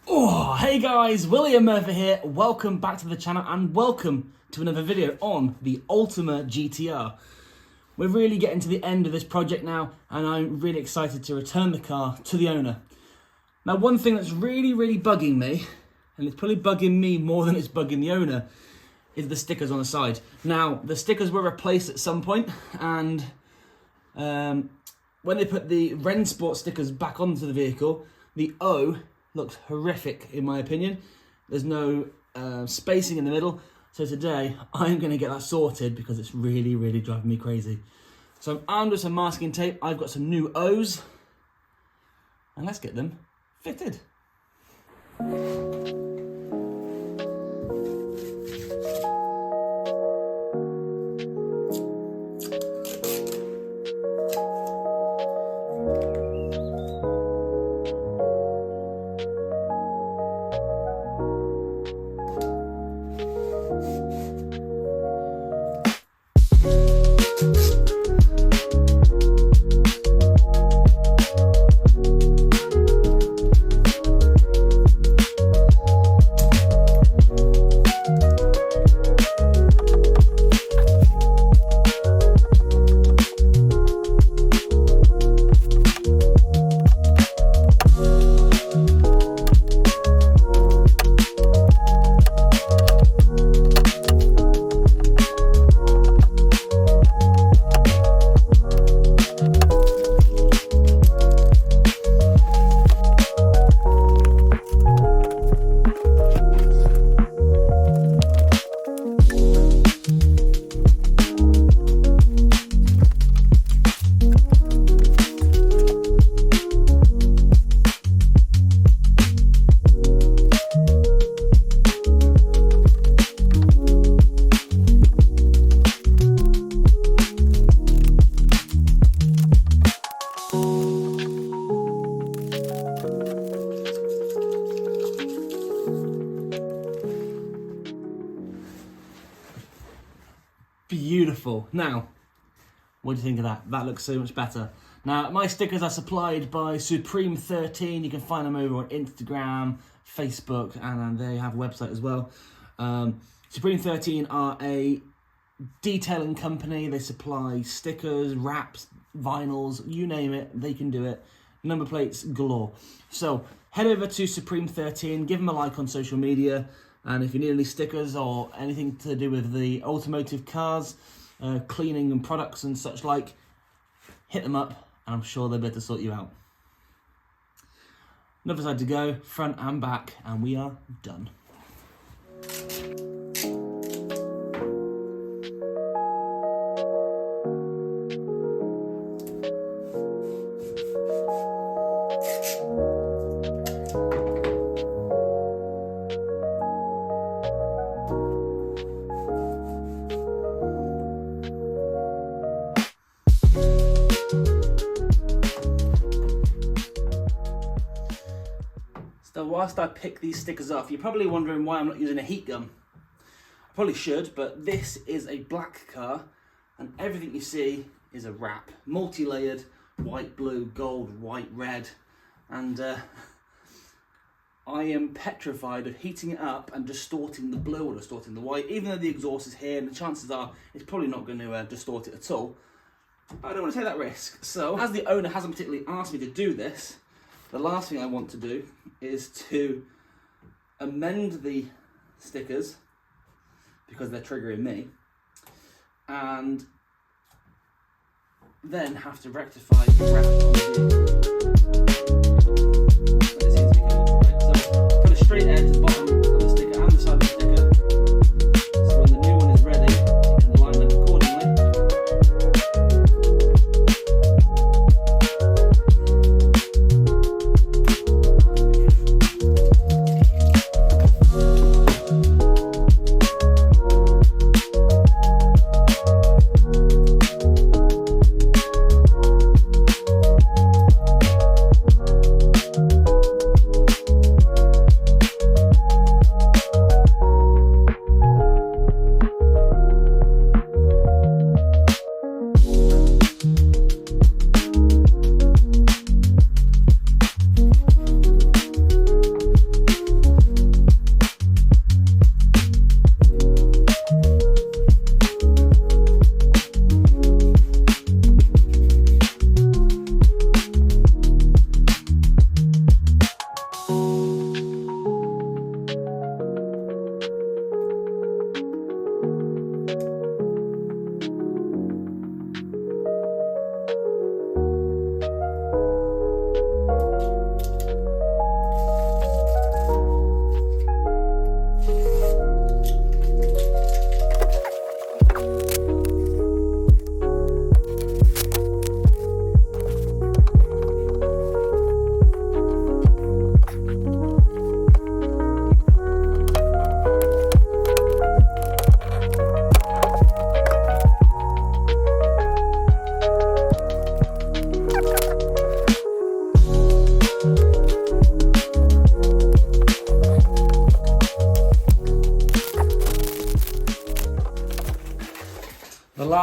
Oh, hey guys, William Murphy here. Welcome back to the channel and welcome to another video on the Ultima GTR. We're really getting to the end of this project now and I'm really excited to return the car to the owner. Now, one thing that's really bugging me, and it's probably bugging me more than it's bugging the owner, is the stickers on the side. Now, the stickers were replaced at some point and when they put the Rennsport stickers back onto the vehicle, the O looks horrific in my opinion. There's no spacing in the middle. So today I'm going to get that sorted because it's really driving me crazy. So I'm armed with some masking tape. I've got some new O's and let's get them fitted. Beautiful. Now, what do you think of that? That looks so much better. Now, my stickers are supplied by Supreme 13. You can find them over on Instagram, Facebook, and they have a website as well. Supreme 13 are a detailing company. They supply stickers, wraps, vinyls, you name it, they can do it. Number plates galore. So head over to Supreme 13, give them a like on social media. And if you need any stickers or anything to do with the automotive cars, cleaning and products and such like, hit them up and I'm sure they'll be able to sort you out. Another side to go, front and back, and we are done. So whilst I pick these stickers off, you're probably wondering why I'm not using a heat gun. I probably should, but this is a black car and everything you see is a wrap. Multi-layered, white, blue, gold, white, red. And I am petrified of heating it up and distorting the blue or distorting the white, even though the exhaust is here and the chances are it's probably not going to distort it at all. But I don't want to take that risk. So as the owner hasn't particularly asked me to do this, the last thing I want to do is to amend the stickers because they're triggering me and then have to rectify the wrap on the vehicle. It seems to be going right. So put a straight edge to the bottom of the sticker and the side of the sticker. So when the new one is ready, you can line them accordingly.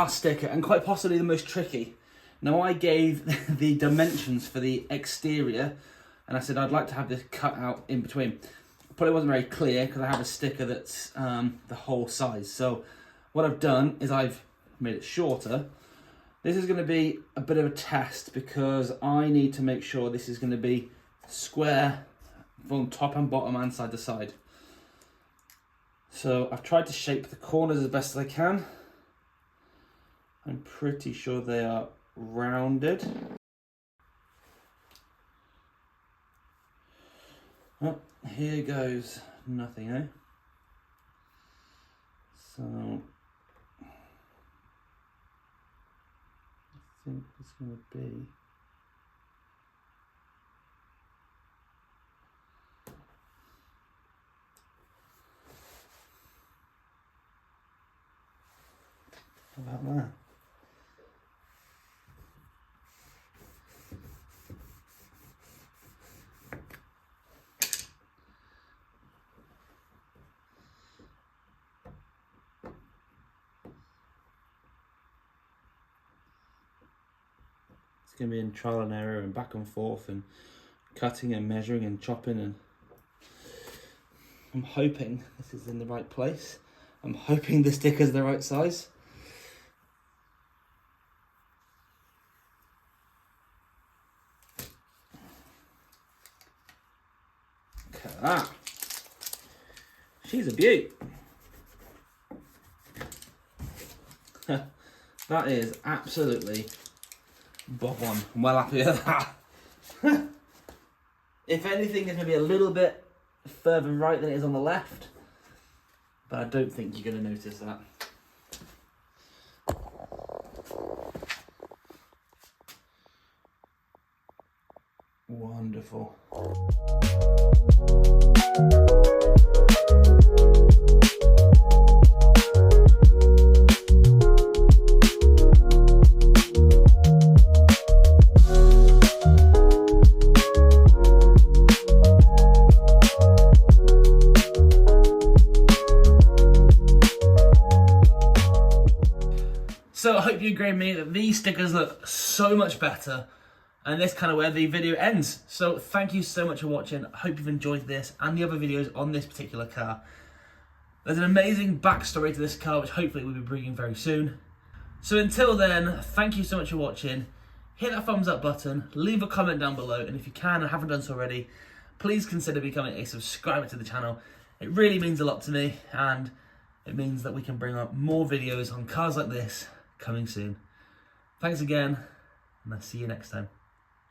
last sticker, and quite possibly the most tricky. Now, I gave the dimensions for the exterior, and I said I'd like to have this cut out in between. Probably wasn't very clear because I have a sticker that's the whole size. So what I've done is I've made it shorter. This is going to be a bit of a test because I need to make sure this is going to be square from top and bottom and side to side. So I've tried to shape the corners as best as I can. I'm pretty sure they are rounded. Oh, here goes nothing, eh? So I think it's going to be about that. It's going to be in trial and error and back and forth and cutting and measuring and chopping, and I'm hoping this is in the right place. I'm hoping the sticker's the right size. Look at that. She's a beaut. That is absolutely bob on. I'm well happy with that. If anything, it's going to be a little bit further right than it is on the left, but I don't think you're going to notice that. Wonderful. So I hope you agree with me that these stickers look so much better, and this kind of where the video ends. So thank you so much for watching. I hope you've enjoyed this and the other videos on this particular car. There's an amazing backstory to this car, which hopefully we'll be bringing very soon. So until then, thank you so much for watching. Hit that thumbs up button, leave a comment down below, and if you can and haven't done so already, please consider becoming a subscriber to the channel. It really means a lot to me, and it means that we can bring up more videos on cars like this coming soon. Thanks again, and I'll see you next time.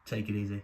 Take it easy.